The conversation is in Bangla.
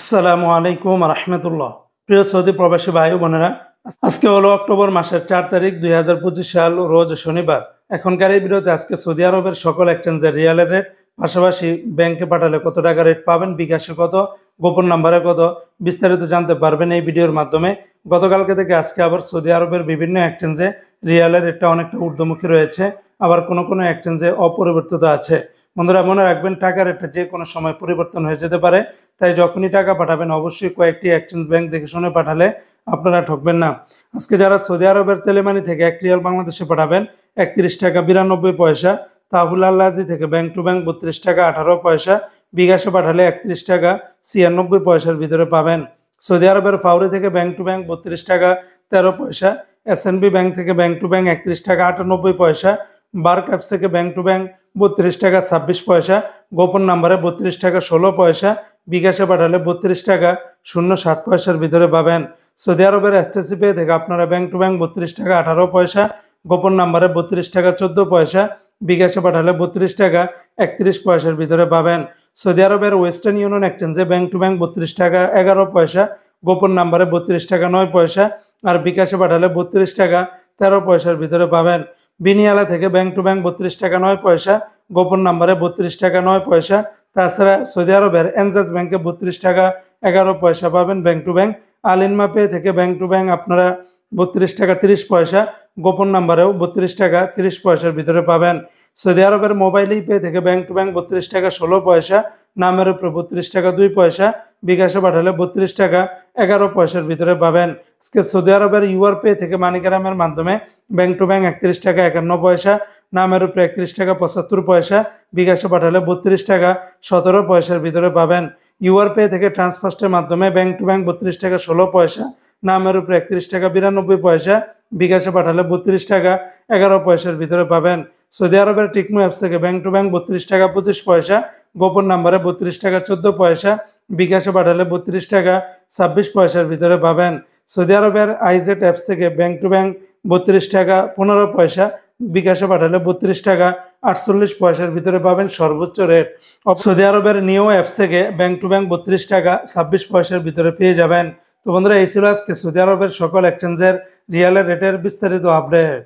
আসসালামু আলাইকুম রহমতুল্লাহ। প্রিয় সৌদি প্রবাসী ভাই বোনেরা, আজকে হলো অক্টোবর মাসের 4 তারিখ 2025 সাল, রোজ শনিবার। এখনকার এই ভিডিওতে আজকে সৌদি আরবের সকল এক্সচেঞ্জের রিয়ালের রেট, পাশাপাশি ব্যাংকে পাঠালে কত টাকা রেট পাবেন, বিকাশে কত, গোপন নাম্বারে কত, বিস্তারিত জানতে পারবেন এই ভিডিওর মাধ্যমে। গতকালকে থেকে আজকে আবার সৌদি আরবের বিভিন্ন এক্সচেঞ্জে রিয়ালের রেটটা অনেকটা ঊর্ধ্বমুখী রয়েছে, আবার কোনো কোনো এক্সচেঞ্জে অপরিবর্তিত আছে। বন্ধুরা, মনে রাখবেন টাকার রেটটা যে কোনো সময় পরিবর্তন হয়ে যেতে পারে, তাই যখনই টাকা পাঠাবেন অবশ্যই কয়েকটি এক্সচেঞ্জ ব্যাংক দেখে শুনে পাঠালে আপনারা ঠকবেন না। আজকে যারা সৌদি আরবের তেলেমানি থেকে 1 রিয়াল বাংলাদেশে পাঠাবেন 31 টাকা 92 পয়সা, তাহুল আল্লাজি থেকে ব্যাংক টু ব্যাংক 32 টাকা 18 পয়সা, বিকাশে পাঠালে 31 টাকা 96 পয়সার ভিতরে পাবেন। সৌদি আরবের ফাউরি থেকে ব্যাংক টু ব্যাংক 32 টাকা 13 পয়সা, এসএনবি ব্যাংক থেকে ব্যাংক টু ব্যাংক 31 টাকা 98 পয়সা, বার্ক অ্যাপস থেকে ব্যাংক টু ব্যাংক 32 টাকা 26 পয়সা, গোপন নাম্বারে 32 টাকা 16 পয়সা, বিকাশে পাঠালে 32 টাকা 07 পয়সার ভিতরে পাবেন। সৌদি আরবের এসটিসি পে থেকে আপনারা ব্যাংক টু ব্যাংক 32 টাকা 18 পয়সা, গোপন নাম্বারে 32 টাকা 14 পয়সা, বিকাশে পাঠালে 32 টাকা 31 পয়সার ভিতরে পাবেন। সৌদি আরবের ওয়েস্টার্ন ইউনিয়ন এক্সচেঞ্জে ব্যাংক টু ব্যাংক 32 টাকা 11 পয়সা, গোপন নাম্বারে 32 টাকা 9 পয়সা, আর বিকাশে পাঠালে 32 টাকা 13 পয়সার ভিতরে পাবেন। বিনিয়ালা থেকে ব্যাংক টু ব্যাংক 32 টাকা 9 পয়সা, গোপন নাম্বারে 32 টাকা 9 পয়সা। তাছাড়া সৌদি আরবের এনজাস ব্যাংকে 32 টাকা 11 পয়সা পাবেন ব্যাংক টু ব্যাংক। আলিনমা পে থেকে ব্যাংক টু ব্যাংক আপনারা 32 টাকা 30 পয়সা, গোপন নাম্বারেও 32 টাকা 30 পয়সার ভিতরে পাবেন। সৌদি আরবের মোবাইল পে থেকে ব্যাংক টু ব্যাংক 32 টাকা 16 পয়সা, নামের উপরে 32 টাকা 2 পয়সা, বিকাশে পাঠালে 32 টাকা 11 পয়সার ভিতরে পাবেন। আজকে সৌদি আরবের ইউআর পে থেকে মানিগ্রামের মাধ্যমে ব্যাংক টু ব্যাংক 31 টাকা 51 পয়সা, নামের উপরে 31 টাকা 75 পয়সা, বিকাশে পাঠালে 32 টাকা 17 পয়সার ভিতরে পাবেন। ইউআর পে থেকে ট্রান্সফার্স্টের মাধ্যমে ব্যাংক টু ব্যাংক 32 টাকা 16 পয়সা, নামের উপরে 31 টাকা 92 পয়সা, বিকাশে পাঠালে 32 টাকা 11 পয়সার ভিতরে পাবেন। সৌদি আরবের টিকমো অ্যাপস থেকে ব্যাংক টু ব্যাংক 32 টাকা 25 পয়সা, গোপন নাম্বারে 32 টাকা 14 পয়সা, বিকাশে পাঠালে 32 টাকা 26 পয়সার ভিতরে পাবেন। সৌদি আরবের আইজেট অ্যাপস থেকে ব্যাংক টু ব্যাংক 32 টাকা 15 পয়সা, বিকাশে পাঠালে 32 টাকা 48 পয়সার ভিতরে পাবেন সর্বোচ্চ রেট। সৌদি আরবের নিও অ্যাপস থেকে ব্যাংক টু ব্যাংক 32 টাকা 26 পয়সার ভিতরে পেয়ে যাবেন। তো বন্ধুরা, এই ছিল আজকে সৌদি আরবের সকল এক্সচেঞ্জের রিয়ালের রেটের বিস্তারিত আপডেট।